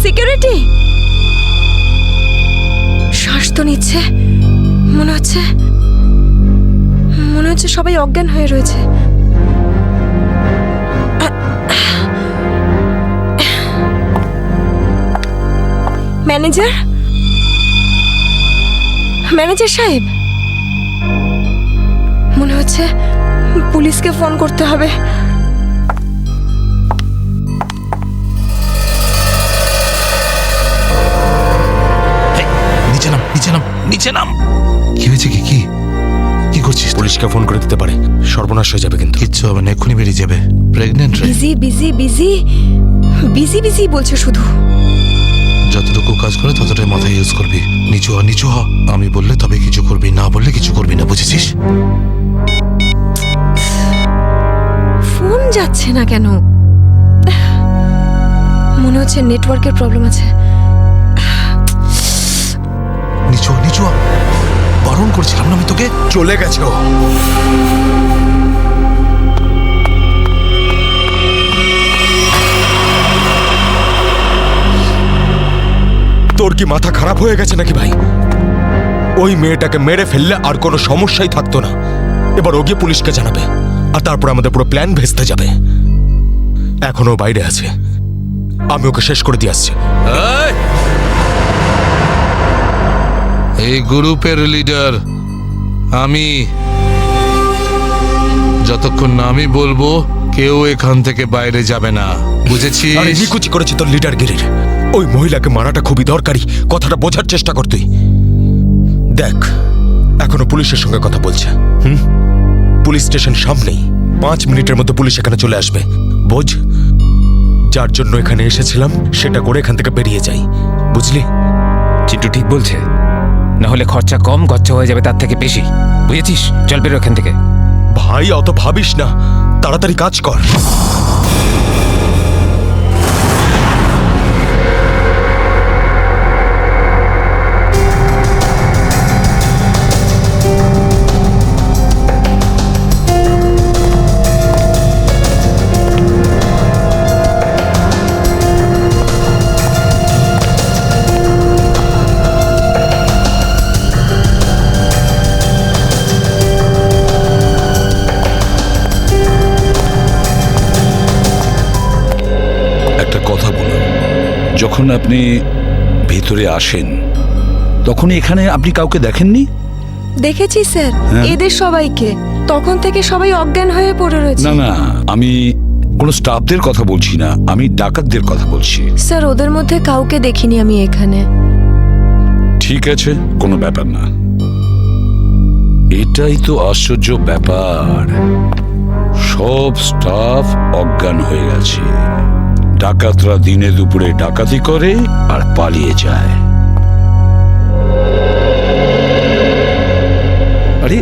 Security শ্বাস তো নিচ্ছে, মনে হচ্ছে সবাই অজ্ঞান হয়ে রয়েছে। ম্যানেজার সাহেব, মনে হচ্ছে পুলিশকে ফোন করতে হবে। নিচে নাম। কি হয়েছে? কি করছিস? পুলিশকে ফোন করে দিতে পারে, সর্বনাশ হয়ে যাবে। কিন্তু কিচ্ছু হবে না, এক্ষুনি বেরিয়ে যাবে। প্রেগনেন্ট রে। বিজি বলছে শুধু। যতটুকু কাজ করে ততটাই মাথায় ইউজ করবি। নিচু হ। আমি বললে তবে কিছু করবি, না বললে কিছু করবি না, বুঝেছিস? ফোন যাচ্ছে না কেন? মনে হচ্ছে নেটওয়ার্কের প্রবলেম আছে। নিচু হ। বারণ করছিলাম না আমি তোকে? চলে গেছে ও। তোর কি মাথা খারাপ হয়ে গেছে নাকি ভাই? ওই মেয়েটাকে মেরে ফেললে আর কোনো সমস্যাই থাকতো না। এবার ও গিয়ে পুলিশকে জানাবে, আর তারপর আমাদের পুরো প্ল্যান ভেস্তে যাবে। এখনো বাইরে আছে, আমি ওকে শেষ করে দিয়ে আসছি। এই গ্রুপের লিডার আমি। যতক্ষণ না আমি বলবো কেউ এখান থেকে বাইরে যাবে না, বুঝেছিস? আরে নিকুচি করেছি তোর লিডারগিরির। ওই মহিলাকে মারাটা খুবই দরকারি, কথাটা বোঝার চেষ্টা কর তুই। দেখ, এখনো পুলিশের সঙ্গে কথা বলছে। পুলিশ স্টেশন সামনেই, 5 মিনিটের মধ্যে পুলিশ এখানে চলে আসবে। বোঝ, যার জন্য এখানে এসেছিলাম সেটা করে এখান থেকে বেরিয়ে যাই, বুঝলি? চিন্টু ঠিক বলছে, না হলে খরচা কম, গচ্চা হয়ে যাবে তার থেকে বেশি, বুঝেছিস? চল বেরো এখান থেকে। ভাই অত ভাবিস না, তাড়াতাড়ি কাজ কর। যখন আপনি ভিতরে আসেন তখন এখানে আপনি কাউকে দেখেননি? দেখেছি স্যার, এদের সবাইকে। তখন থেকে সবাই অজ্ঞান হয়ে পড়ে রয়েছে। না, আমি কোনো স্টাফদের কথা বলছি না, আমি ডাকাতদের কথা বলছি। স্যার, ওদের মধ্যে কাউকে দেখিনি আমি এখানে। ঠিক আছে, কোনো ব্যাপার না। এটাই তো আশ্চর্য ব্যাপার, সব স্টাফ অজ্ঞান হয়ে গেছে। ডাকাতরা দিনে দুপুরে ডাকাতি করে আর পালিয়ে যায়। আরে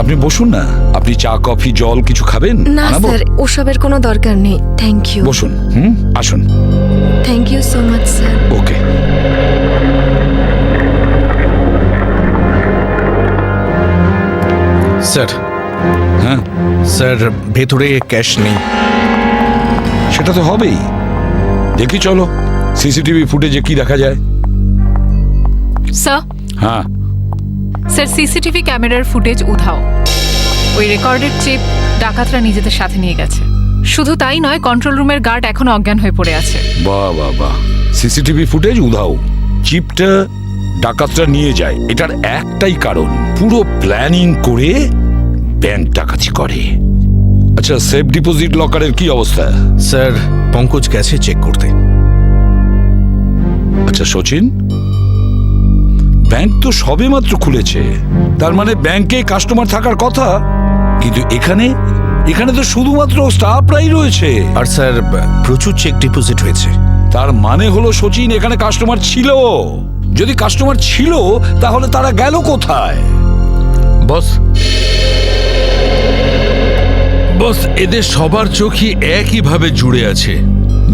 আপনি বসুন না, আপনি চা কফি জল কিছু খাবেন? না স্যার, ওসবের কোনো দরকার নেই, থ্যাংক ইউ। বসুন, আসুন। Thank you so much sir. Okay. Sir. হ্যাঁ স্যার, ভেতরে ক্যাশ নেই। সেটা তো হবেই, দেখি চলো সিসিটিভি ফুটেজে কি দেখা যায়। স্যার। হ্যাঁ স্যার, সিসিটিভি ক্যামেরার ফুটেজ উধাও। ওই রেকর্ডের চিপ ডাকাতরা নিজেদের সাথে নিয়ে গেছে। শুধু তাই নয়, কন্ট্রোল রুমের গার্ড এখনো অজ্ঞান হয়ে পড়ে আছে। বাহ, সিসিটিভি ফুটেজ উধাও, চিপটা ডাকাতরা নিয়ে যায়। এটার একটাই কারণ, পুরো প্ল্যানিং করে ব্যাংক ডাকাতি করে। আচ্ছা, সেফ ডিপোজিট লকারের কি অবস্থা? স্যার, পঙ্কজ গেছে চেক করতে। আচ্ছা সচিন, ব্যাংক তো সবেমাত্র খুলেছে, তার মানে ব্যাংকে কাস্টমার থাকার কথা, কিন্তু এখানে তো শুধুমাত্র স্টাফরাই রয়েছে। আর স্যার, প্রচুর চেক ডিপোজিট হয়েছে। তার মানে হলো সচিন, এখানে কাস্টমার ছিল। যদি কাস্টমার ছিল তাহলে তারা গেল কোথায়? বস, এদের সবার চোখই একইভাবে জুড়ে আছে,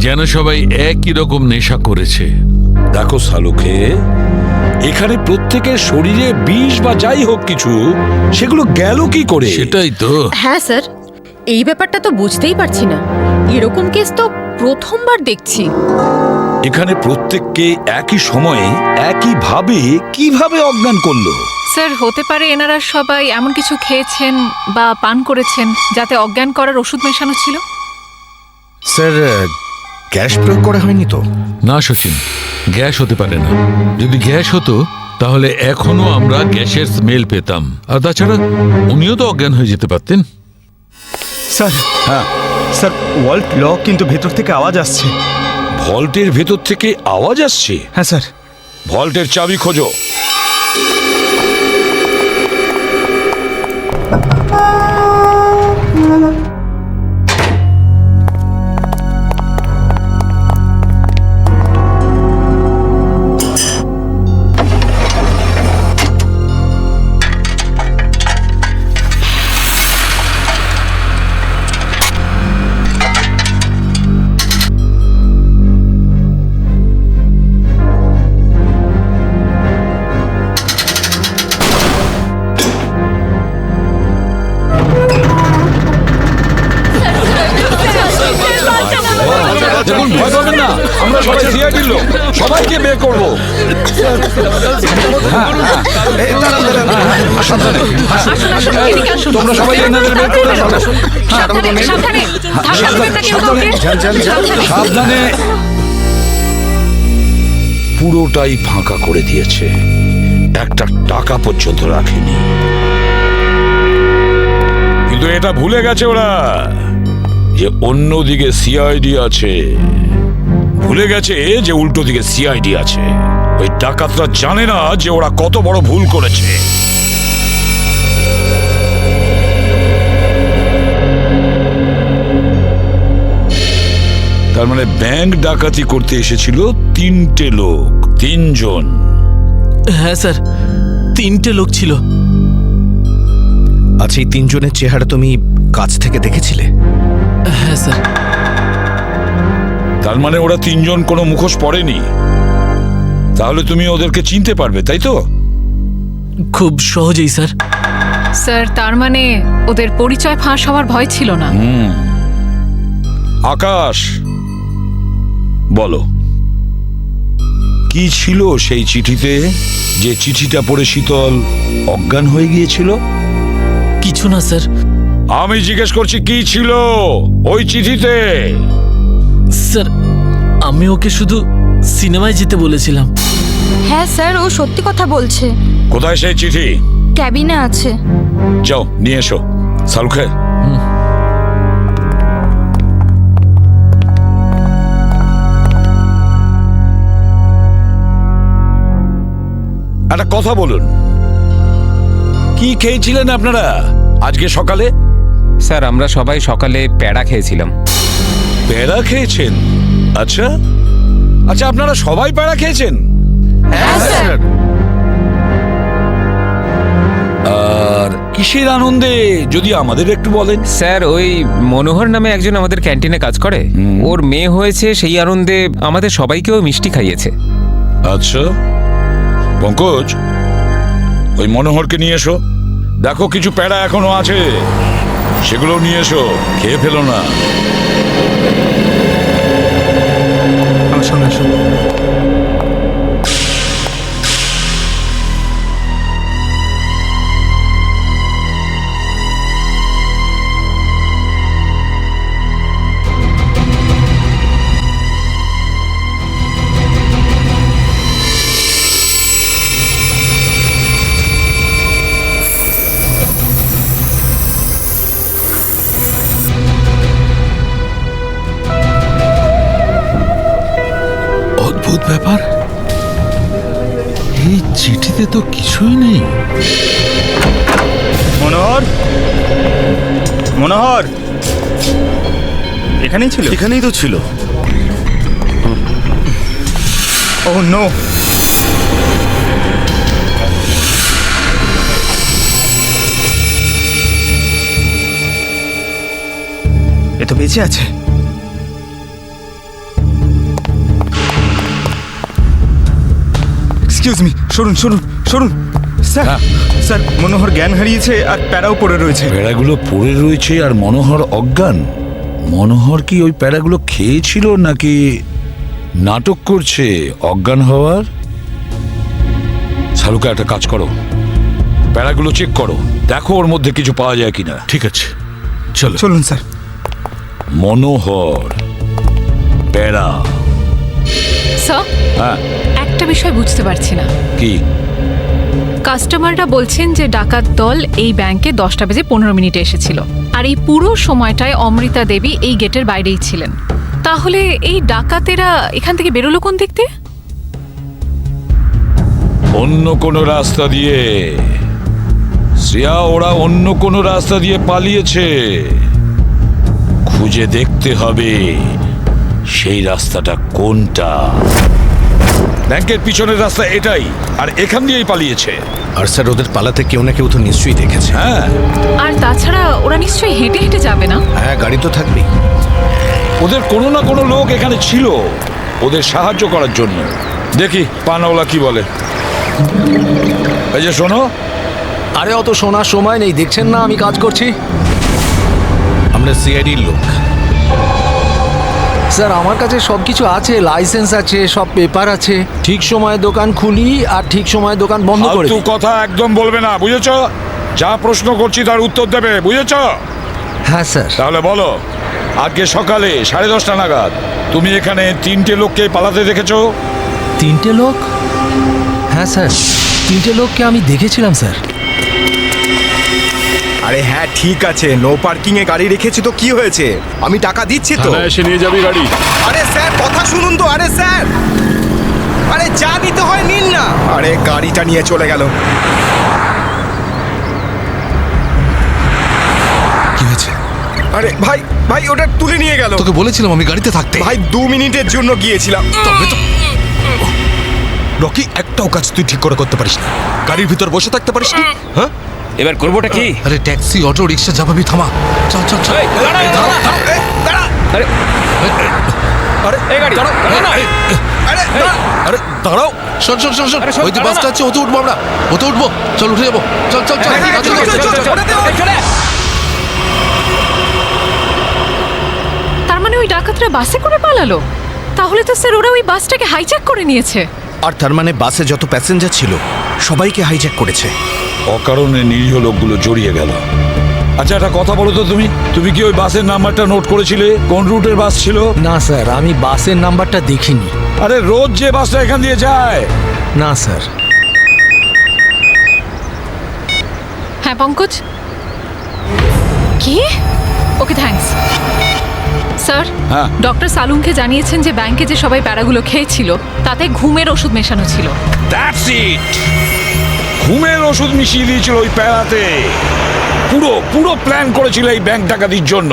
যেন সবাই একই রকম নেশা করেছে। দেখো সালুকে, এখানে প্রত্যেকের শরীরে বিষ বা যাই হোক কিছু, সেগুলো গেল কি করে? সেটাই তো। হ্যাঁ স্যার, এই ব্যাপারটা তো বুঝতেই পারছি না। এরকম কেস তো প্রথমবার দেখছি। এখানে প্রত্যেককে একই সময়ে একইভাবে কিভাবে অজ্ঞান করলো? স্যার হতে পারে এনারা সবাই এমন কিছু খেয়েছেন বা পান করেছেন যাতে অজ্ঞান করার ওষুধ মেশানো ছিল। স্যার গ্যাস প্রয়োগ করা হয়নি তো? না সচিন, গ্যাস হতে পারে না। যদি গ্যাস হতো তাহলে এখনো আমরা গ্যাসের স্মেল পেতাম। আর তাছাড়া উনিও তো অজ্ঞান হয়ে যেতে পারতেন। স্যার, হ্যাঁ, স্যার ওয়াল্ট লক, কিন্তু ভেতর থেকে আওয়াজ আসছে। ভল্টের ভেতর থেকে আওয়াজ আসছে। হ্যাঁ স্যার। ভল্টের চাবি খোঁজো। দেখুন, ভয় পাবেন না, আমরা সবাই সিআইডির লোক, সবাইকে বের করবো। তোমরা সবাই এনাদের বের করে ফেলো। সাবধানে। পুরোটাই ফাঁকা করে দিয়েছে, একটা টাকা পর্যন্ত রাখেনি। কিন্তু এটা ভুলে গেছে ওরা যে অন্যদিকে সিআইডি আছে। ভুলে গেছে যে উল্টো দিকে সিআইডি আছে। ওই ডাকাতরা জানে না যে ওরা কত বড় ভুল করেছে। তার মানে ব্যাংক ডাকাতি করতে এসেছিল 3টে লোক, 3 জন। হ্যাঁ স্যার, 3টে লোক ছিল। আচ্ছা, এই 3 জনের চেহারা তুমি কাছ থেকে দেখেছিলে? হ্যাঁ স্যার। তার মানে ওরা 3 জন কোনো মুখোশ পরেনি। তাহলে তুমি ওদেরকে চিনতে পারবে, তাই তো? খুব সহজেই স্যার। স্যার তার মানে ওদের পরিচয় ফাঁস হওয়ার ভয় ছিল না। আকাশ, বলো কি ছিল সেই চিঠিতে, যে চিঠিটা পড়ে শীতল অজ্ঞান হয়ে গিয়েছিল? কিছু না স্যার। আমি জিজ্ঞেস করছি কি ছিল ওই চিঠিতে? স্যার, আমি ওকে শুধু সিনেমায় যেতে বলেছিলাম। হ্যাঁ স্যার, ও সত্যি কথা বলছে। কোথায় সেই চিঠি? ক্যাবিনে আছে। যাও নিয়ে এসো। সালুখে, একটা কথা বলুন, কি খেয়েছিলেন আপনারা আজকে সকালে? স্যার আমরা সবাই সকালে প্যাড়া খেয়েছিলাম। প্যাড়া খেয়েছেন? আচ্ছা আচ্ছা, আপনারা সবাই প্যাড়া খেয়েছেন? হ্যাঁ স্যার। আর কিসের আনন্দে যদি আমাদের একটু বলেন? স্যার ওই মনোহর নামে একজন আমাদের ক্যান্টিনে কাজ করে, ওর মেয়ে হয়েছে, সেই আনন্দে আমাদের সবাইকেও মিষ্টি খাইয়েছে। আচ্ছা পঙ্কজ, ওই মনোহরকে নিয়ে এসো। দেখো কিছু প্যাড়া এখনো আছে, সেগুলো নিয়ে এসো, খেয়ে ফেলো না। আমার সঙ্গে আসুন। অদ্ভুত ব্যাপার, এই চিঠিতে তো কিছুই নেই। মনোহর, মনোহর এখানেই ছিল? এখানেই তো ছিল। ও নো। এ তো বেঁচে আছে। এক্সকিউজ মি, সরুন সরুন সরুন। স্যার, স্যার মনোহর জ্ঞান হারিয়েছে আর প্যারাও পড়ে রয়েছে। প্যাড়াগুলো পড়ে রয়েছে আর মনোহর অজ্ঞান। মনোহর কি ওই প্যাড়াগুলো খেয়েছিল নাকি নাটক করছে অজ্ঞান হওয়ার। শালুকা, একটা কাজ করো, প্যারাগুলো চেক করো, দেখো ওর মধ্যে কিছু পাওয়া যায় কিনা। ঠিক আছে, চলো। চলুন স্যার। মনোহর, প্যারা। স্যার, হ্যাঁ, একটা বিষয় বুঝতে পারছি না। কি? কাস্টমাররা বলছেন যে ডাকাত দল এই ব্যাংকে 10:15 এসেছিল, আর এই পুরো সময়টায় অমৃতা দেবী এই গেটের বাইরেই ছিলেন। তাহলে এই ডাকাতেরা এখান থেকে বেরোলো কোন দিক দিয়ে? অন্য কোনো রাস্তা দিয়ে। শ্রেয়া, ওরা অন্য কোনো রাস্তা দিয়ে পালিয়েছে। খুঁজে দেখতে হবে সেই রাস্তাটা কোনটা। ব্যাংকের পিছনের রাস্তা এটাই, আর এখান দিয়েই পালিয়েছে। আর স্যার ওদের পালাতে কেউ না কেউ তো নিশ্চয়ই দেখেছে। হ্যাঁ, আর তাছাড়া ওরা নিশ্চয়ই হেঁটে হেঁটে যাবে না? হ্যাঁ, গাড়ি তো থাকবেই। ওদের কোনো না কোনো লোক এখানে ছিল ওদের সাহায্য করার জন্য। দেখি পানাওয়ালা কি বলে। এই যে শোনো, আরে অত শোনার সময় নেই, দেখছেন না আমি কাজ করছি। আমরা সিআইডির লোক স্যার। আমার কাছে সব কিছু আছে, লাইসেন্স আছে, সব পেপার আছে। ঠিক সময়ে দোকান খুলি আর ঠিক সময়ে দোকান বন্ধ করে ফালতু দিই। কথা একদম বলবে না, বুঝেছো? যা প্রশ্ন করছি তার উত্তর দেবে, বুঝেছো? হ্যাঁ স্যার। তাহলে বলো, আজকে সকালে 10:30 নাগাদ তুমি এখানে 3টে লোককে পালাতে দেখেছো? 3টে লোক? হ্যাঁ স্যার, 3টে লোককে আমি দেখেছিলাম স্যার। আরে হ্যাঁ, ঠিক আছে, নো পার্কিং এ গাড়ি রেখেছি তো কি হয়েছে? আমি টাকা দিচ্ছি তো। এসে নিয়ে যাবি গাড়ি। আরে স্যার, কথা শুনুন তো। আরে স্যার, আরে যা নিতে হয় নিন না। আরে গাড়িটা নিয়ে চলে গেল। কি হয়েছে? আরে ভাই, ভাই ওটা তুলে নিয়ে গেল। তোকে বলেছিলাম আমি গাড়িতে থাকতে। ভাই 2 মিনিটের জন্য গিয়েছিলাম। তবে তো রকি, একটাও কাজ তুই ঠিক করে করতে পারিস না। গাড়ির ভিতর বসে থাকতে পারিস না? হ্যাঁ, এবার করবোটা কি? আরে ট্যাক্সি, অটো, রিক্সা যাবাবি, থামা। চল চল চল। আরে আরে দাঁড়াও। শোন শোন শোন শোন, ওই যে বাসটা আছে, ওতে উঠবো আমরা। ওতে উঠবো, চল উঠে যাবো। চল চল চল। তার মানে ওই ডাকাতরা বাসে করে পালালো? তাহলে তো স্যার ওরা ওই বাসটাকে হাইজ্যাক করে নিয়েছে। আর তার মানে বাসে যত প্যাসেঞ্জার ছিল সবাইকে হাইজ্যাক করেছে। অকারণে নিরীহ লোকগুলো জড়িয়ে গেল। আচ্ছা, একটা কথা বলো তো, তুমি কি ওই বাসের নাম্বারটা নোট করেছিলে? কোন রুটের বাস ছিল? না স্যার, আমি বাসের নাম্বারটা দেখিনি। আরে রোজ যে বাসটা এখান দিয়ে যায়। না স্যার। হ্যাঁ পঙ্কজ, কি? ওকে, থ্যাঙ্কস স্যার। হ্যাঁ। ডক্টর সালুনকে জানিয়েছেন যে ব্যাংকে যে সবাই প্যারাগুলো খেয়েছিল তাতে ঘুমের ওষুধ মেশানো ছিল। That's it. ঘুমের ওষুধ মিশিয়ে দিয়েছিল ওই প্যারাতে। পুরো প্ল্যান করেছিল এই ব্যাংক ডাকাতির জন্য।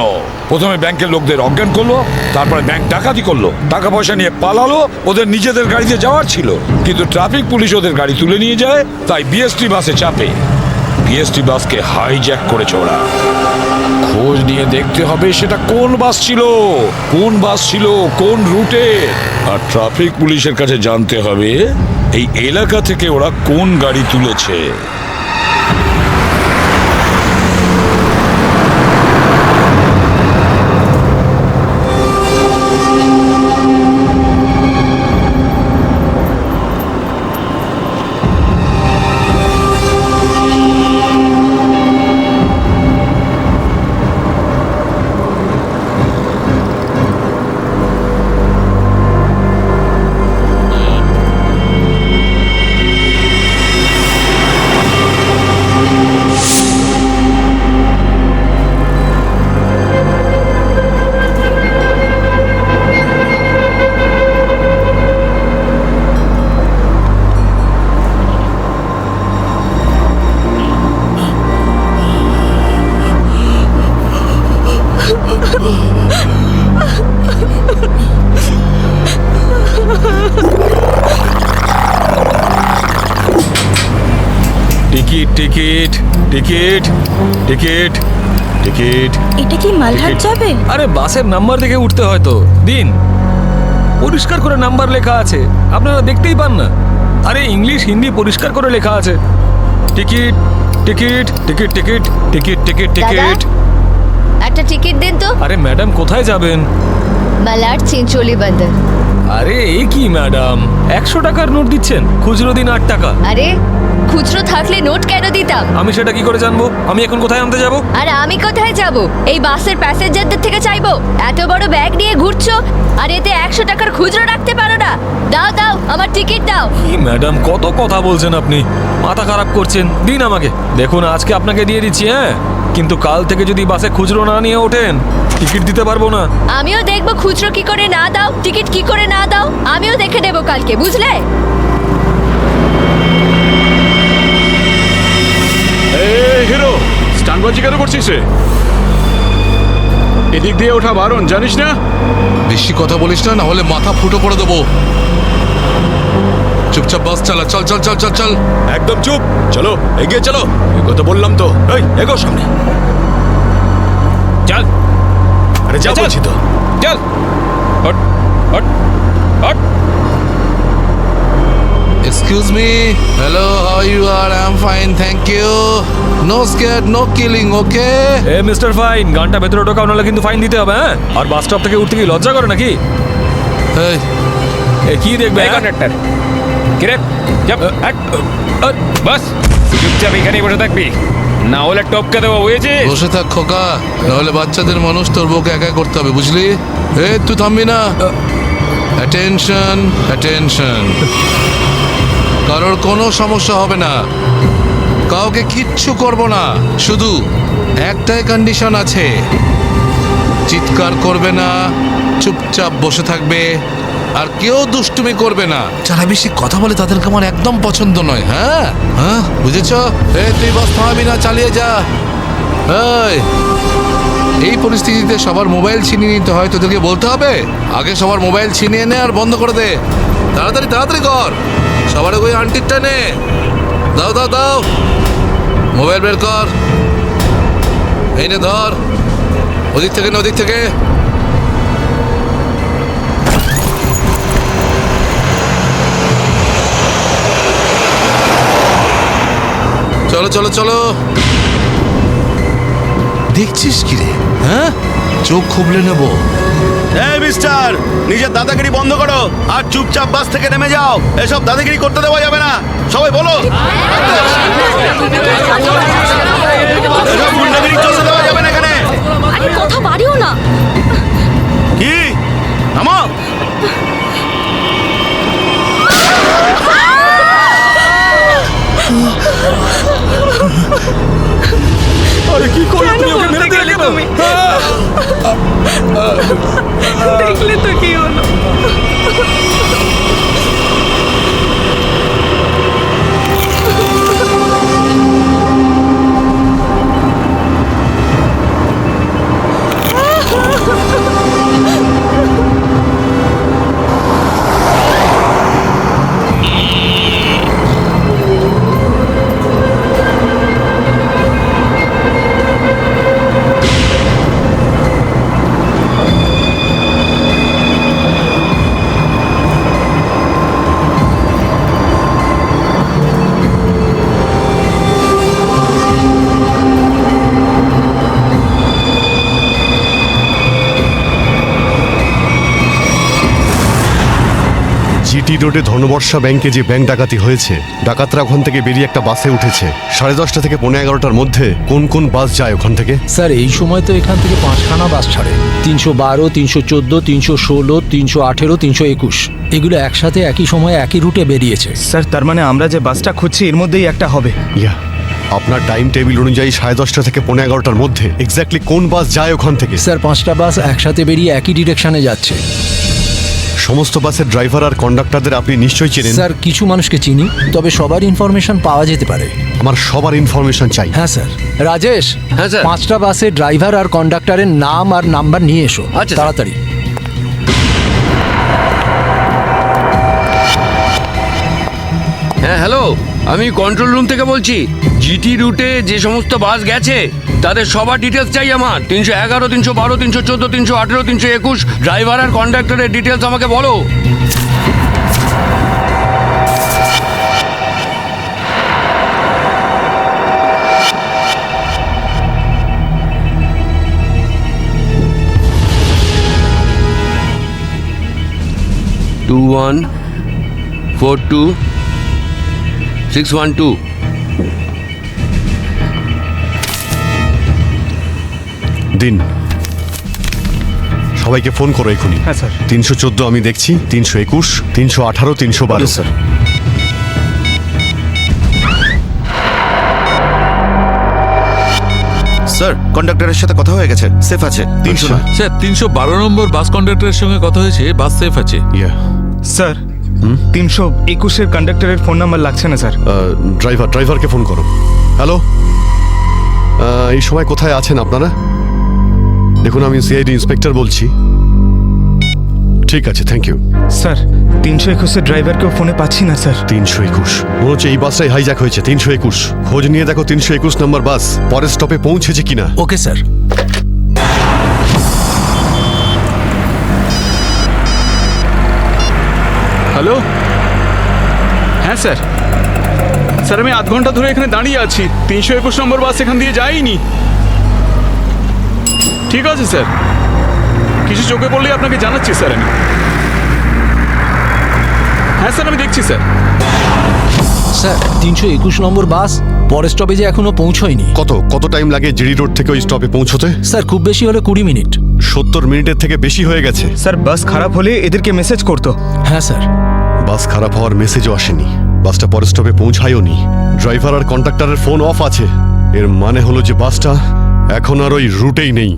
প্রথমে ব্যাংকের লোকদের অজ্ঞান করলো, তারপরে ব্যাংক ডাকাতি করলো, টাকা পয়সা নিয়ে পালালো। ওদের নিজেদের গাড়িতে যাওয়ার ছিল, কিন্তু ট্রাফিক পুলিশ ওদের গাড়ি তুলে নিয়ে যায়, তাই বিএসটি বাসে চাপে। বিএসটি বাসকে হাইজ্যাক করেছে ওরা। খোঁজ নিয়ে দেখতে হবে সেটা কোন বাস ছিল, কোন রুটে। আর ট্রাফিক পুলিশের কাছে জানতে হবে এই এলাকা থেকে ওরা কোন গাড়ি তুলেছে। Ticket ticket ticket ticket ticket. এটা কি মালহাট যাবে? আরে বাসের নাম্বার দেখে উঠতে হয় তো। দিন, পরিষ্কার করে নাম্বার লেখা আছে, আপনারা দেখতেই পান না? আরে ইংলিশ হিন্দি পরিষ্কার করে লেখা আছে। Ticket ticket ticket ticket ticket ticket ticket. একটা টিকিট দিন তো। আরে ম্যাডাম, কোথায় যাবেন? মালাড চিঞ্চোলি বন্দর। আরে এই কি ম্যাডাম, 100 টাকার নোট দিচ্ছেন, খুচরো দিন 8 টাকা। আরে খুচরো থাকলে নোট কেন দিতাম? আমি সেটা কি করে জানবো? আমি এখন কোথায় আনতে যাব? আর আমি কোথায় যাব? এই বাসের প্যাসেঞ্জারদের থেকে চাইবো? এত বড় ব্যাগ নিয়ে ঘুরছো আর এতে 100 টাকার খুচরো রাখতে পারো না? দাও দাও, আমার টিকিট দাও। কি ম্যাডাম, কত কথা বলছেন আপনি, মাথা খারাপ করছেন। দিন আমাকে। দেখুন আজকে আপনাকে দিয়ে দিচ্ছি, হ্যাঁ, কিন্তু কাল থেকে যদি বাসে খুচরো না নিয়ে ওঠেন টিকিট দিতে পারবো না। আমিও দেখবো খুচরো কি করে না দাও, টিকিট কি করে না দাও, আমিও দেখে নেবো কালকে, বুঝলে? হিরো স্টানবাজি কেন করছিস রে? এদিক দিয়ে ওঠা বারণ, জানিস না? বেশি কথা বলিস না, না হলে মাথা ফুটো করে দেবো। চুপচাপ বাস চালা, চল চল চল চল চল। একদম চুপ, চলো এগিয়ে চলো। এগোতে বললাম তো। এই এগো সামনে। চল, আরে যা বলছি তো। চল, hot hot hot. Excuse me. Hello, how you are? I'm fine, thank you. No scared, no killing, okay? A mister fine, গানটা ভেতরে ঢোকাও, নাহলে কিন্তু ফাইন দিতে হবে, হ্যাঁ? আর বাস স্টপ থেকে উঠতে কি লজ্জা করে নাকি? এই, এ কি দেখবে এই কন্ডাক্টর, কিরে যাব হট। বাস চুপচাপ এখানেই বসে থাকবি, না হলে টপকে দেবো, বুঝেছিস? বসে থাক খোকা, নাহলে বাচ্চাদের মানুষ তোর বউকে একা করতে হবে, বুঝলি? এই তুই থামবি না। Attention, attention. কারোর কোনো সমস্যা হবে না, কাউকে কিচ্ছু করব না। শুধু একটাই কন্ডিশন আছে, চিৎকার করবে না, চুপচাপ বসে থাকবে, আর কেউ দুষ্টুমি করবে না। যারা বেশি কথা বলে তাদেরকে আমার একদম পছন্দ নয়। হ্যাঁ হ্যাঁ, বুঝেছ? তুই বাস থামাবি না, চালিয়ে যা। এই পরিস্থিতিতে সবার মোবাইল ছিনিয়ে নিতে হয়, তোদেরকে বলতে হবে আগে সবার মোবাইল ছিনিয়ে নে আর বন্ধ করে দে। তাড়াতাড়ি তাড়াতাড়ি কর, সবার ওই আন্টিরটা নে। দাও দাও দাও, মোবাইল বের কর। এই নে ধর, ওদিক থেকে না ওদিক থেকে। চলো চলো চলো। দেখছিস কি রে? হ্যাঁ, চোখ খুবলে নেবো। এই মিস্টার, নিজের দাদাগিরি বন্ধ করো আর চুপচাপ বাস থেকে নেমে যাও। এসব দাদাগিরি করতে দেওয়া যাবে না, সবাই বলো। এসব গুন্ডাগিরি চলতে দেওয়া যাবে না এখানে। আরে কথা বাড়িও না। কি নামো। আরে কি করলে তুমি? ওকে মেরে দিলে কেন? দেখলে তো কি হলো। জিটি রোডে ধনবর্ষা ব্যাংকে যে ব্যাংক ডাকাতি হয়েছে, ডাকাতরা ওখান থেকে বেরিয়ে একটা বাসে উঠেছে। 10:30 থেকে 11:15টার মধ্যে কোন কোন বাস যায় ওখান থেকে? স্যার এই সময় তো এখান থেকে 5খানা বাস ছাড়ে। 312, 314, 316, 318, 321 এগুলো একসাথে একই সময়ে একই রুটে বেরিয়েছে। স্যার, তার মানে আমরা যে বাসটা খুঁজছি এর মধ্যেই একটা হবে। ইয়া, আপনার টাইম টেবিল অনুযায়ী 10:30 থেকে 11:15টার মধ্যে এক্স্যাক্টলি কোন বাস যায় ওখান থেকে? স্যার 5টা বাস একসাথে বেরিয়ে একই ডিরেকশনে যাচ্ছে। সমস্ত বাসের ড্রাইভার আর কন্ডাক্টরদের আপনি নিশ্চয়ই চেনেন? স্যার কিছু মানুষকে চিনি, তবে সবার ইনফরমেশন পাওয়া যেতে পারে। আমার সবার ইনফরমেশন চাই। হ্যাঁ স্যার। রাজেশ, হ্যাঁ স্যার। 5টা বাসের ড্রাইভার আর কন্ডাক্টরের নাম আর নাম্বার নিয়ে এসো। আচ্ছা, তাড়াতাড়ি। হ্যাঁ হ্যালো, আমি কন্ট্রোল রুম থেকে বলছি। জিটি রুটে যে সমস্ত বাস গেছে তাদের সবার ডিটেলস চাই আমার। 311, 312, 314, 318, 321 ড্রাইভার আর কন্ডাক্টরের ডিটেলস আমাকে বলো। 2142 দিন সবাইকে ফোন করো এখনই। হ্যাঁ স্যার। 314 আমি দেখছি, 321, 318, 312। স্যার। স্যার কন্ডাক্টরের সাথে কথা হয়ে গেছে, সেফ আছে। 300 না। স্যার 312 নম্বর বাস কন্ডাক্টরের সঙ্গে কথা হয়েছে, বাস সেফ আছে। স্যার 321-এর কন্ডাক্টরের ফোন নাম্বার লাগছে না স্যার। ড্রাইভারকে ফোন করো। হ্যালো, এই সময় কোথায় আছেন আপনারা? দেখুন, আমি সিআইডি ইন্সপেক্টর বলছি। ঠিক আছে, থ্যাংক ইউ। স্যার 321-এর ড্রাইভারকেও ফোনে পাচ্ছি না স্যার। 321 মনে হচ্ছে এই বাসটাই হাইজ্যাক হয়েছে। 321 খোঁজ নিয়ে দেখো 321 নম্বর বাস পরের স্টপে পৌঁছেছে কিনা। Okay sir. হ্যালো, হ্যাঁ স্যার। স্যার আমি আধ ঘন্টা ধরে এখানে দাঁড়িয়ে আছি, 321 নম্বর বাস এখান দিয়ে যায়নি। ঠিক আছে স্যার, কিছু চোখে পড়লেই আপনাকে জানাচ্ছি স্যার আমি। হ্যাঁ স্যার, আমি দেখছি স্যার। স্যার 321 নম্বর বাস পরের স্টপেজে এখনো পৌঁছয়নি। কত টাইম লাগে জিডি রোড থেকে ওই স্টপে পৌঁছতে? স্যার খুব বেশি হলে 20 মিনিট। 70 মিনিটের থেকে বেশি হয়ে গেছে। স্যার বাস খারাপ হলে এদেরকে মেসেজ করতো। হ্যাঁ স্যার। বাস খারাপ হওয়ার মেসেজও আসেনি, বাসটা পরের স্টপে পৌঁছায়ও নি। ড্রাইভার আর কন্ডাক্টরের ফোন অফ আছে। এর মানে হলো যে বাসটা এখন আর ওই রুটেই নেই।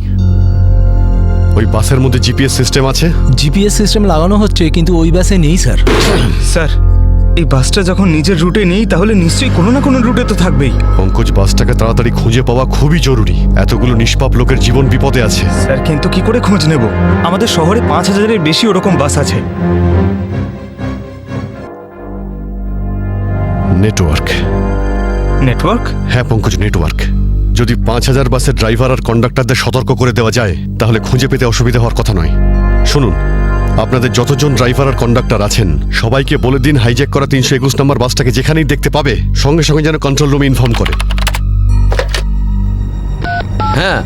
ওই বাসের মধ্যে জিপিএস সিস্টেম আছে? জিপিএস সিস্টেম লাগানো হচ্ছে, কিন্তু ওই বাসে নেই স্যার। স্যার এই বাসটা যখন নিজের রুটে নেই, তাহলে নিশ্চয়ই কোনো না কোনো রুটে তো থাকবেই। পঙ্কজ, বাসটাকে তাড়াতাড়ি খুঁজে পাওয়া খুবই জরুরি। এতগুলো নিষ্পাপ লোকের জীবন বিপদে আছে। স্যার কিন্তু কি করে খোঁজ নেব? আমাদের শহরে 5000-এর বেশি ওরকম বাস আছে। নেটওয়ার্ক। হ্যাঁ পঙ্কজ, নেটওয়ার্ক। যদি 5000 বাসের ড্রাইভার আর কন্ডাক্টরদের সতর্ক করে দেওয়া যায়, তাহলে খুঁজে পেতে অসুবিধা হওয়ার কথা নয়। শুনুন, আপনাদের যতজন ড্রাইভার আর কন্ডাক্টর আছেন সবাইকে বলে দিন হাইজ্যাক করা 321 নম্বর বাসটাকে যেখানেই দেখতে পাবে সঙ্গে সঙ্গে যেন কন্ট্রোল রুমে ইনফর্ম করে। হ্যাঁ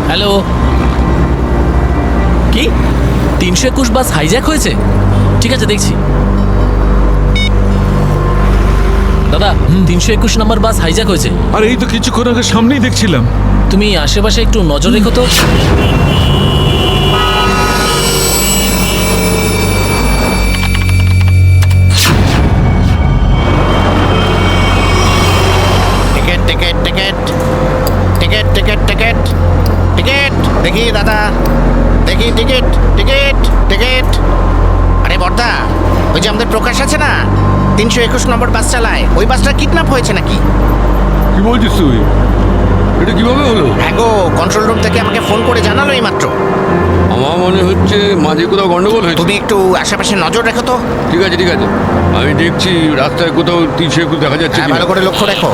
হ্যালো, কি 321 বাস হাইজ্যাক হয়েছে? ঠিক আছে, দেখছি। দাদা 321 নম্বর বাস হাইজ্যাক হয়েছে। আর এই তো কিছুক্ষণ আগে সামনেই দেখছিলাম। তুমি আশেপাশে একটু নজর রেখো তো। Ticket ticket ticket ticket ticket ticket ticket দেখি দাদা, দেখি টিকিট টিকিট টিকিট। আরে বর্দা, ওই যে আমাদের প্রকাশ আছে না, 321 নম্বর বাস চালায়, ওই বাসটা কিডন্যাপ হয়েছে নাকি? কি বলছিস তুই? এটা কিভাবে হলো? হ্যাঁ গো, কন্ট্রোল রুম থেকে আমাকে ফোন করে জানালো এই মাত্র। আমার মনে হচ্ছে মাঝে কোথাও গন্ডগোল হয়েছে। তুমি একটু আশেপাশে নজর রেখো তো। ঠিক আছে ঠিক আছে, আমি দেখছি রাস্তায় কোথাও 321 দেখা যাচ্ছে হ্যাঁ, ভালো করে লক্ষ্য রেখো।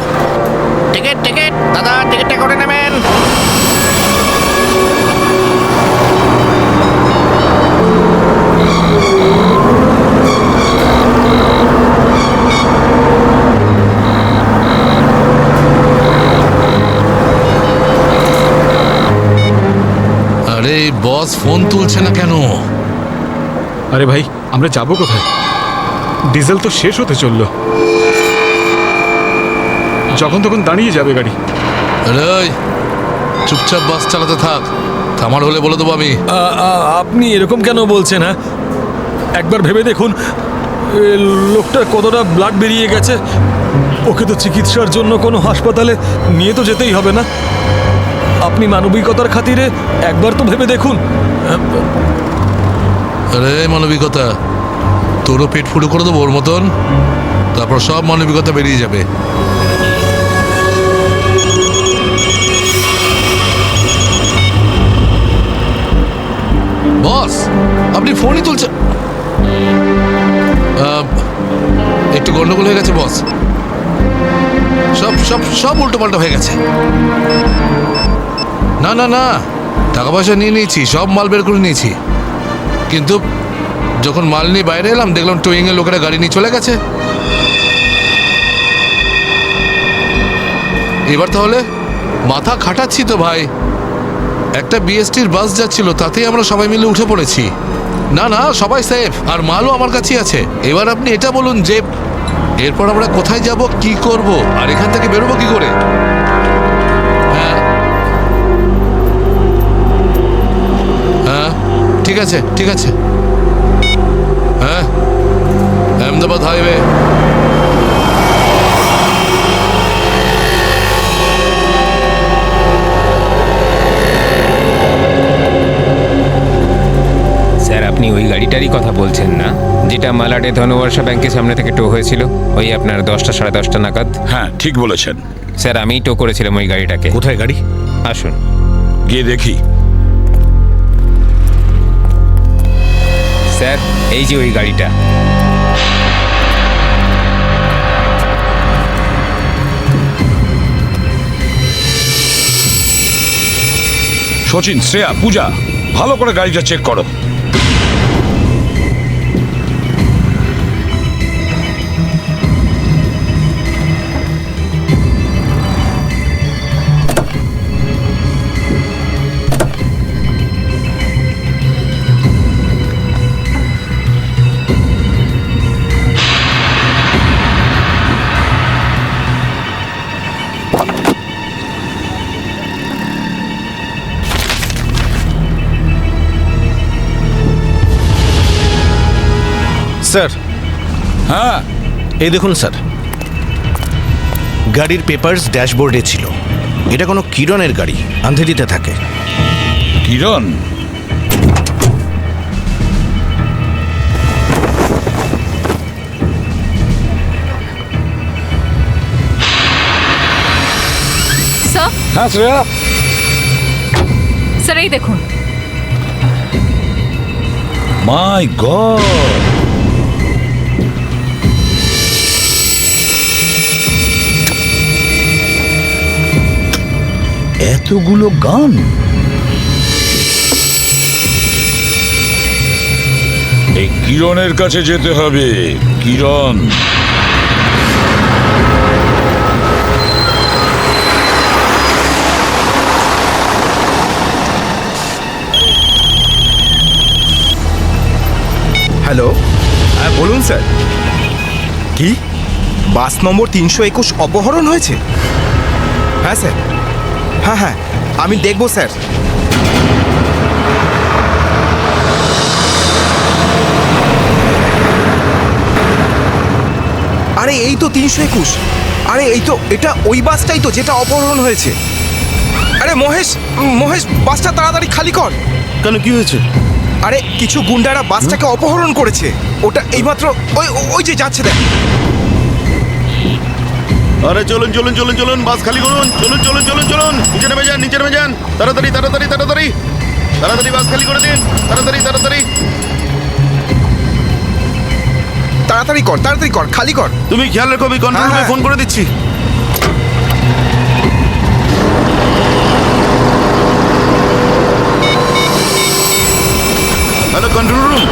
টিকিট টিকিট দাদা, টিকিটটা করে নেবেন। আরে বস ফোন তুলছে না কেন? আরে ভাই, আমরা যাব কোথায়? ডিজেল তো শেষ হতে চললো, যখন তখন দাঁড়িয়ে যাবে গাড়ি। আরে চুপচাপ বাস চালাতে থাক, থামার হলে বলে দেবো আমি। আপনি এরকম কেন বলছেন? হ্যাঁ, একবার ভেবে দেখুন, লোকটার কতটা ব্লাড বেরিয়ে গেছে। ওকে তো চিকিৎসার জন্য কোনো হাসপাতালে নিয়ে তো যেতেই হবে না? আপনি মানবিকতার খাতিরে একবার তো ভেবে দেখুন। আরে মানবিকতা, তোরও পেট ফুটো করে দেবো ওর মতন, তারপর সব মানবিকতা বেরিয়ে যাবে। বস আপনি ফোনই তুলছেন? একটু গন্ডগোল হয়ে গেছে বস, সব সব সব উল্টো পাল্টা হয়ে গেছে। না না না, টাকা পয়সা নিয়ে নিয়েছি, সব মাল বের করে নিয়েছি, কিন্তু যখন মাল নিয়ে বাইরে এলাম দেখলাম টোয়িংয়ের লোকেরা গাড়ি নিয়ে চলে গেছে। এবার তাহলে মাথা খাটাচ্ছি তো ভাই। একটা বিএসটির বাস যাচ্ছিল, তাতেই আমরা সবাই মিলে উঠে পড়েছি। না না, সবাই সেফ, আর মালও আমার কাছেই আছে। এবার আপনি এটা বলুন যে এরপর আমরা কোথায় যাব, কি করব, আর এখান থেকে বেরোবো কি করে? হ্যাঁ হ্যাঁ, ঠিক আছে ঠিক আছে। হ্যাঁ, আহমেদাবাদ হাইওয়ে। স্যার, আপনি ওই গাড়িটারই কথা বলছেন না, যেটা মালাডে ধনবর্ষা ব্যাংকের সামনে থেকে টো হয়েছিল ওই আপনার 10টা সাড়ে 10টা নাগাদ? হ্যাঁ, ঠিক বলেছেন স্যার, আমিই টো করেছিলাম ওই গাড়িটাকে। কোথায় গাড়ি? আসুন গিয়ে দেখি। স্যার, এই যে ওই গাড়িটা। সচিন, শ্রেয়া, পূজা, ভালো করে গাড়িটা চেক করো। স্যার। হ্যাঁ, এই দেখুন স্যার, গাড়ির পেপারস ড্যাশবোর্ডে ছিল। এটা কোনো কিরণের গাড়ি, আন্ধেরিতে থাকে। কিরণ? স্যার, হ্যাঁ শ্রেয়া। স্যার এই দেখুন। মাই গড, এতগুলো গান! এই কিরণের কাছে যেতে হবে। কিরণ, হ্যালো, হ্যাঁ বলুন স্যার। কি বাস নম্বর 321 অপহরণ হয়েছে? হ্যাঁ স্যার, হ্যাঁ হ্যাঁ আমি দেখব স্যার। আরে এই তো 321। আরে এই তো, এটা ওই বাসটাই তো যেটা অপহরণ হয়েছে। আরে মহেশ, মহেশ বাসটা তাড়াতাড়ি খালি কর। কেন, কি হয়েছে? আরে কিছু গুন্ডারা বাসটাকে অপহরণ করেছে। ওটা এইমাত্র ওই ওই যে যাচ্ছে দেখ। আরে চলুন চলুন চলুন চলুন, বাস খালি করুন। চলুন চলুন চলুন চলুন, নিচে নেমে যান, নিচে নেমে যান। তাড়াতাড়ি তাড়াতাড়ি তাড়াতাড়ি তাড়াতাড়ি বাস খালি করে দিন। তাড়াতাড়ি তাড়াতাড়ি তাড়াতাড়ি কর, তাড়াতাড়ি কর, খালি কর। তুমি খেয়াল রেখো, আমি কন্ট্রোল রুমে ফোন করে দিচ্ছি। Hello, control room.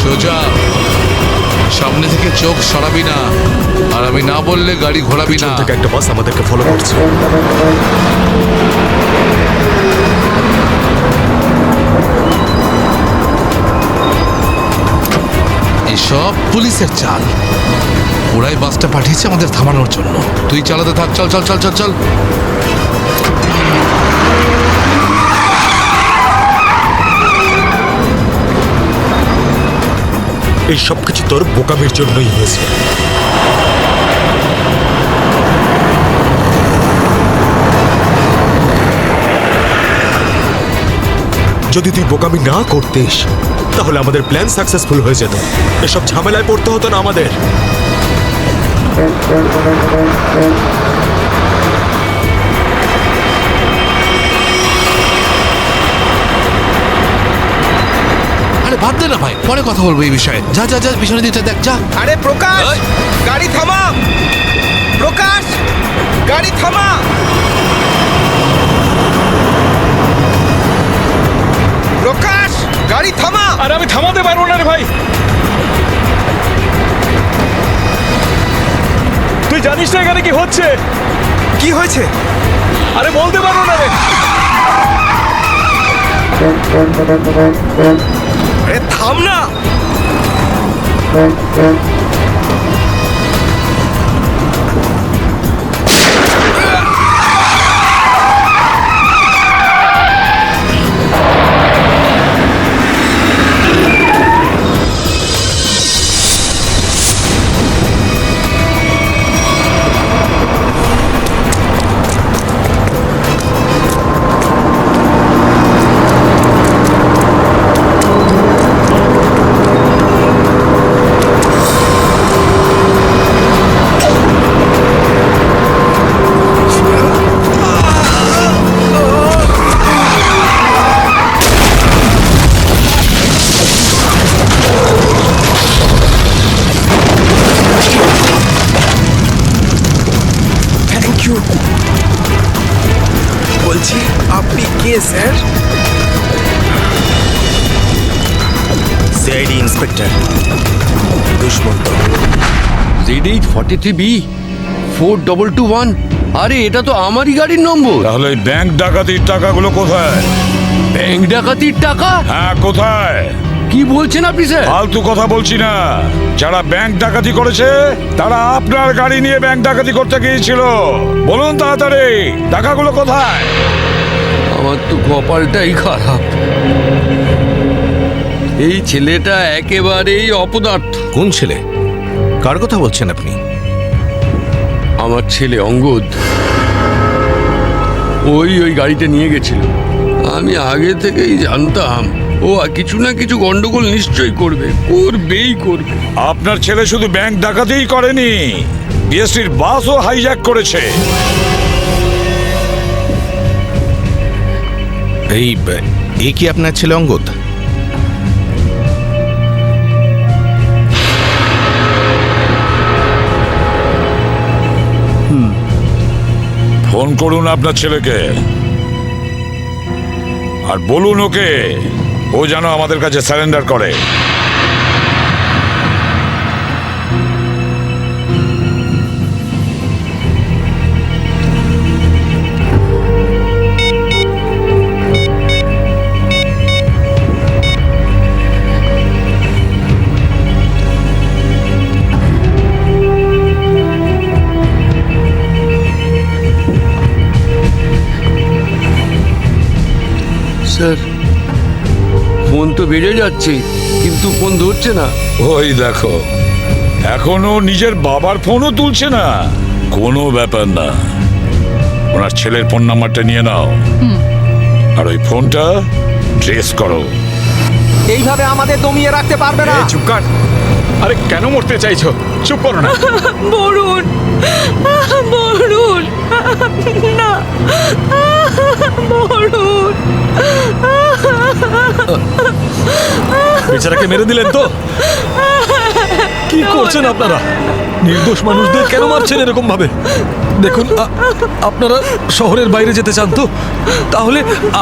সোজা সামনে থেকে চোখ সরাবি না, আর আমি না বললে গাড়ি ঘোরাবি না। থেকে একটা বাস আমাদেরকে ফলো করছে। এসব পুলিশের চাল। ওরাই বাসটা পাঠিয়েছে আমাদের থামানোর জন্য। তুই চালাতে থাক, চল চল চল চল চল। এই সব কিছু তোর বোকামির জন্যই হয়েছে। যদি তুই বোকামি না করতিস তাহলে আমাদের প্ল্যান সাকসেসফুল হয়ে যেত। এসব ঝামেলায় পড়তে হতো না আমাদের। বাদ দে না ভাই, পরে কথা বলবো এই বিষয়ে। যা যা যা, পিছনে দিকটা দেখ, যা। আরে প্রকাশ, গাড়ি থামা। প্রকাশ, গাড়ি থামা। প্রকাশ, গাড়ি থামা। আরে আমি থামাতে পারবো না রে ভাই। তুই জানিস না এখানে কি হচ্ছে? কি হয়েছে? আরে বলতে পারবো না রে। আরে থাম না। বলছি আপনি কে sir? CID inspector Dushmanta. Z843B 4221। আরে এটা তো আমারই গাড়ির নম্বর। তাহলে ওই ব্যাংক ডাকাতির টাকাগুলো কোথায়? ব্যাংক ডাকাতির টাকা? হ্যাঁ, কোথায়? কি বলছেন আপনি স্যার? ফালতু কথা বলছি না। যারা ব্যাংক ডাকাতি করেছে তারা আপনার গাড়ি নিয়ে ব্যাংক ডাকাতি করতে গিয়েছিল। বলুন তাড়াতাড়ি, টাকাগুলো কোথায়? আমার তো কপালটাই খারাপ। এই ছেলেটা একেবারেই অপদার্থ। কোন ছেলে? কার কথা বলছেন আপনি? আমার ছেলে অঙ্গদ। ওই গাড়িটা নিয়ে গেছিল। আমি আগে থেকেই জানতাম ও কিছু না কিছু গন্ডগোল নিশ্চয়ই করবেই করবে। আপনার ছেলে শুধু ব্যাংক ডাকাতিই করেনি, বিএসটির বাসও হাইজ্যাক করেছে। এই কি আপনার ছেলে অঙ্গদ? ফোন করুন আপনার ছেলেকে আর বলুন ওকে ও যেন আমাদের কাছে সারেন্ডার করে। স্যার, ফোন তো বেড়ে যাচ্ছে কিন্তু ফোন ধরছে না। ওই দেখো, এখনো নিজের বাবার ফোনও তুলছে না। কোনো ব্যাপার না, ওনার ছেলের ফোন নাম্বারটা নিয়ে নাও আর ওই ফোনটা ট্রেস করো। এইভাবে আমাদের দমিয়ে রাখতে পারবে না। চুপ কর। আরে কেন মরতে চাইছো? চুপ করো না। বরুণ, বরুণ, না, বরুণ। বেচারাকে মেরে দিলেন তো? কি করছেন আপনারা? নির্দোষ মানুষদের কেন মারছেন এরকম ভাবে? দেখুন, আপনারা শহরের বাইরে যেতে চান তো তাহলে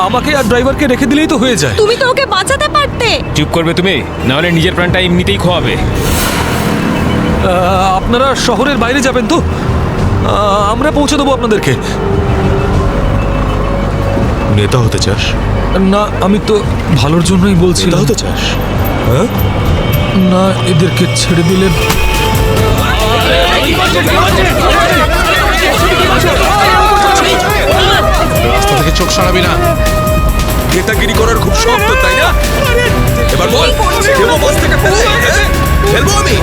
আমাকে আর ড্রাইভারকে রেখে দিলেই তো হয়ে যায়। তুমি তো ওকে বাঁচাতে পারতে। চুপ করবে তুমি, নাহলে নিজের প্রাণটা এমনিতেই খোয়াবে। আপনারা শহরের বাইরে যাবেন তো? আমরা পৌঁছে দেবো আপনাদেরকে। নেতা হতে চাস? না, আমি তো ভালোর জন্যই বলছি। নেতা হতে চাস? হ্যাঁ, না, এদেরকে ছেড়ে দিলে রাস্তা থেকে চোখ সরাবি না। নেতাগিরি করার খুব শখ তো, তাই না? এবার বল, দেবো বাস থেকে ফেলে? ফেলবো আমি?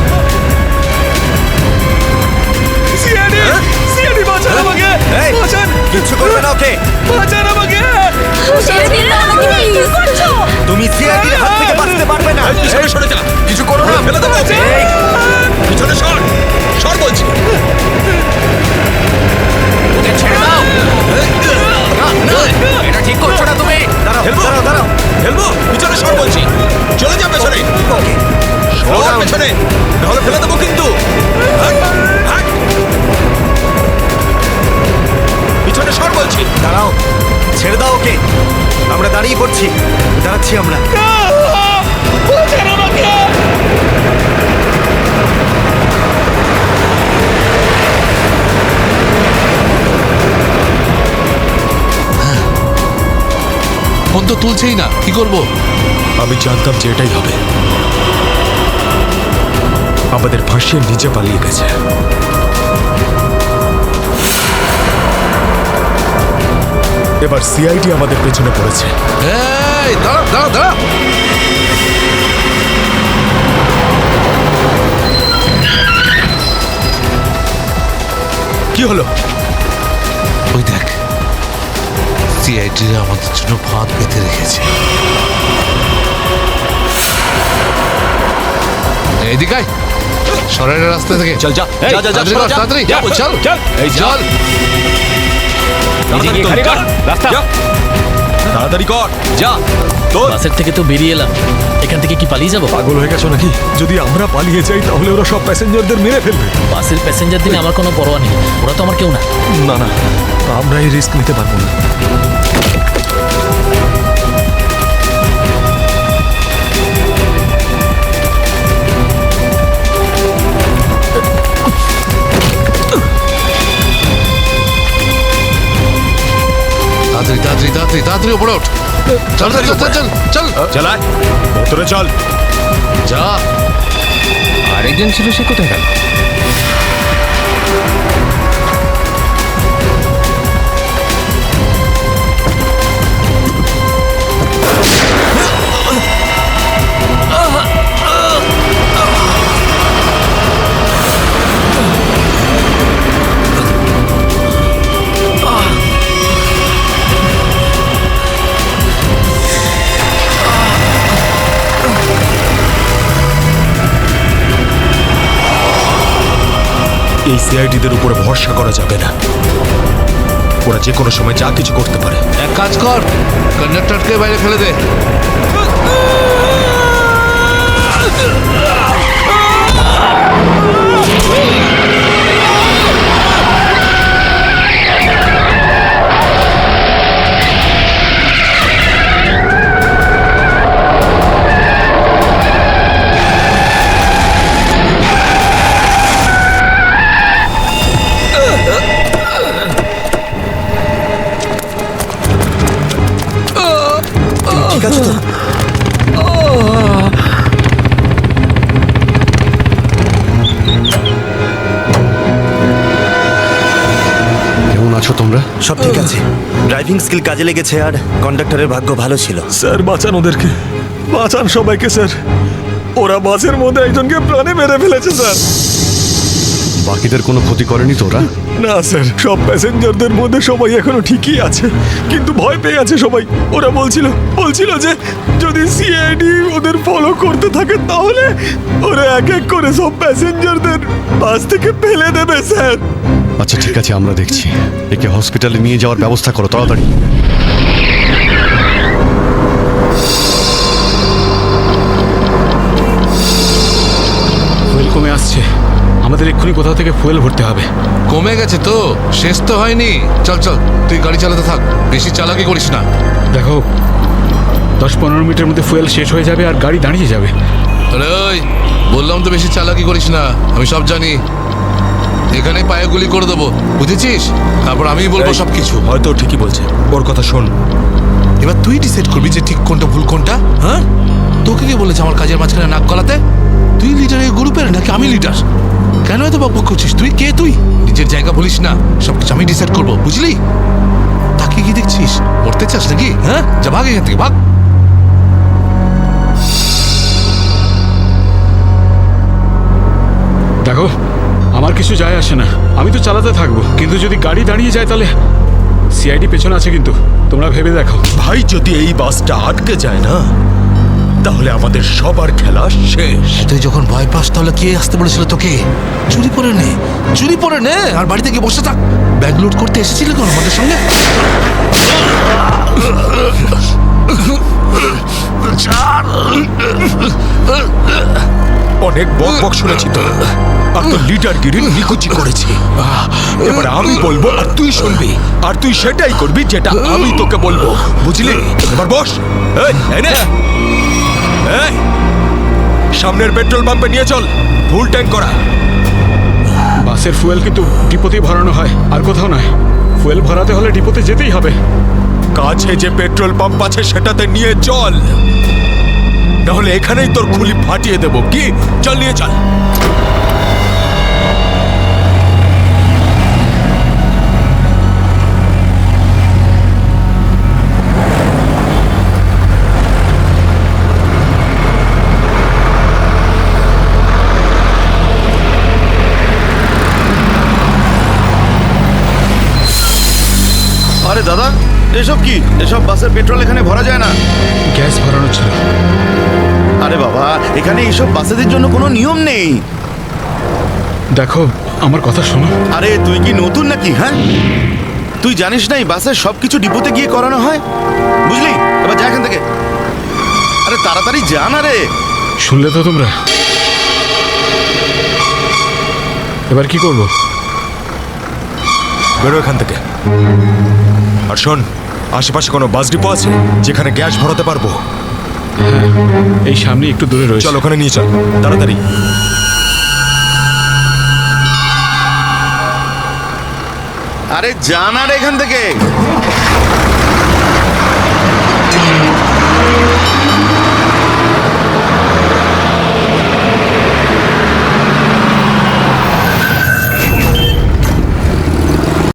বাঁচান আমাকে! বাঁচান! কিচ্ছু করবে না ওকে। বাঁচান আমাকে! তুমি সিআইডির হাত থেকে বাঁচতে পারবে না। পিছনে সরে যা, কিছু করো না, ফেলে দেবো ওকে। পিছনে সর, সর বলছি। ওকে ছেড়ে দাও। এটা ঠিক করছো না তুমি। দাঁড়াও, দাঁড়াও, দাঁড়াও। ফেলবো, পিছনে সর বলছি। চলে যা পেছনে। বলছি। দাঁড়াও, ছেড়ে দাও ওকে। আমরা দাঁড়িয়ে পড়ছি, দাঁড়াচ্ছি আমরা। ফোন তো তুলছেই না, কি করবো? আমি জানতাম যে এটাই হবে। আমাদের ফাঁসিয়ে নিচে পালিয়ে গেছে। এবার সিআইডি আমাদের পেছনে পড়েছে। এই দাঁড়া দাঁড়া দাঁড়া, কি হলো? ওই দেখ, সিআইডি আমাদের জন্য ফাঁদ পেতে রেখেছে। এইদিকে আয়, সরাইয়ের রাস্তা থেকে চল, যা যা যা, তাড়াতাড়ি কর, তাড়াতাড়ি চল চল, এই চল। নিজে গিয়ে খালি কর, রাস্তা। তাড়াতাড়ি কর, যা। বাসের থেকে তো বেরিয়ে এলাম, এখান থেকে কি পালিয়ে যাবো? পাগল হয়ে গেছো নাকি? যদি আমরা পালিয়ে যাই তাহলে ওরা সব প্যাসেঞ্জারদের মেরে ফেলবে। বাসের প্যাসেঞ্জার দিনে আমার কোনো পরোয়া নেই, ওরা তো আমার কেউ না। না না, আমরা এই রিস্ক নিতে পারবো না। তাড়াতাড়ি তাড়াতাড়ি তাড়াতাড়ি তাড়াতাড়ি উপরে ওঠ। চল চল চল চল চল চালায়, ভেতরে চল। যা। আরেকজন ছিল, সে কোথায় গেল? এই সিআইডিদের উপরে ভরসা করা যাবে না। ওরা যে কোনো সময় যা কিছু করতে পারে। এক কাজ কর, কন্ডাক্টরকে বাইরে ফেলে দে। ঠিক আছে তো? কেমন আছো তোমরা? সব ঠিক আছে। ড্রাইভিং স্কিল কাজে লেগেছে আর কন্ডাক্টরের ভাগ্য ভালো ছিল। স্যার বাঁচান ওদেরকে, বাঁচান সবাইকে স্যার। ওরা বাসের মধ্যে একজনকে প্রাণে মেরে ফেলেছে স্যার। বাকিদের কোনো ক্ষতি করেনি তো ওরা? না স্যার, সব প্যাসেঞ্জারদের মধ্যে সবাই এখনো ঠিকই আছে, কিন্তু ভয় পেয়ে আছে সবাই। ওরা বলছিল যে যদি সিআইডি ওদের ফলো করতে থাকে তাহলে ওরা এক এক করে সব প্যাসেঞ্জারদের বাস থেকে ফেলে দেবে স্যার। আচ্ছা ঠিক আছে, আমরা দেখছি। একে হসপিটালে নিয়ে যাওয়ার ব্যবস্থা করো তাড়াতাড়ি। ফুয়েল কমে আসছে, আমাদের এক্ষুনি কোথাও থেকে ফুয়েল ভরতে হবে। কমে গেছে তো, শেষ তো হয়নি। চল চল, তুই গাড়ি চালাতে থাক, বেশি চালাকি করিস না। দেখো, 10-15 মিনিটের মধ্যে ফুয়েল শেষ হয়ে যাবে আর গাড়ি দাঁড়িয়ে যাবে। আরে ওই, বললাম তো বেশি চালাকি করিস না, আমি সব জানি। এখানে পায়ে গুলি করে দেবো, বুঝেছিস? তারপর আমিই বলবো সবকিছু। হয়তো ঠিকই বলছে, ওর কথা শোন। এবার তুই ডিসাইড করবি যে ঠিক কোনটা ভুল কোনটা। হ্যাঁ, তোকে কে বলেছে আমার কাজের মাঝখানে নাক গলাতে? তুই লিডার এই গ্রুপের নাকি আমি লিডার? কেন এত বকবক করছিস? তুই কে? তুই নিজের জায়গা বলিস না, সবকিছু আমি ডিসাইড করবো, বুঝলি? তাকে কি দেখছিস? মরতে চাস নাকি? হ্যাঁ, যা ভাগ এখান থেকে, ভাগ। দেখো, আমার কিছু যায় আসে না, আমি তো চালাতে থাকবো, কিন্তু যদি গাড়ি দাঁড়িয়ে যায় তাহলে সিআইডি পেছনে আছে, কিন্তু তোমরা ভেবে দেখো। ভাই, যদি এই বাসটা আটকে যায় না তাহলে আমাদের সবার খেলা শেষ। তুই যখন ভয় পাস তাহলে কে আসতে বলেছিল তোকে? চুরি করে নে, চুরি করে নে, আর বাড়িতে গিয়ে বসে থাক। ব্যাগ লুট করতে এসেছিলি কোন আমাদের সঙ্গে? অনেক বক বক শুনেছি তো, আর তোর লিডারগিরি নিকুচি করেছে। এবার আমি বলবো আর তুই শুনবি, আর তুই সেটাই করবি যেটা আমি তোকে বলবো, বুঝলি? এবার বস। এই নে, এই সামনের পেট্রোল পাম্পে নিয়ে চল, ফুল ট্যাঙ্ক করা। বাসের ফুয়েল কিন্তু ডিপোতেই ভরানো হয়, আর কোথাও নয়। ফুয়েল ভরাতে হলে ডিপোতে যেতেই হবে। কাছে যে পেট্রোল পাম্প আছে সেটাতে নিয়ে চল, নাহলে এখানেই তোর খুলি ফাটিয়ে দেবো। কি, চল নিয়ে চল। আরে দাদা, এসব কি? এসব বাসের পেট্রোল এখানে ভরা যায় না। গ্যাস ভরানো ছিল। আরে বাবা, এখানে এইসব বাসেদের জন্য কোনো নিয়ম নেই। দেখো, আমার কথা শোনো। আরে তুই কি নতুন নাকি? হ্যাঁ, তুই জানিস না এই বাসের সবকিছু ডিপোতে গিয়ে করানো হয়, বুঝলি? এবার যা এখান থেকে। আরে তাড়াতাড়ি যা না রে। শুনলে তো তোমরা? এবার কি করব? বেরো এখান থেকে। আর শোন, আশেপাশে কোনো বাস ডিপো আছে যেখানে গ্যাস ভরাতে পারবো? হ্যাঁ, এই সামনে একটু দূরে রয়েছে। চল ওখানে নিয়ে চল, তাড়াতাড়ি। আরে যা না রে এখান থেকে।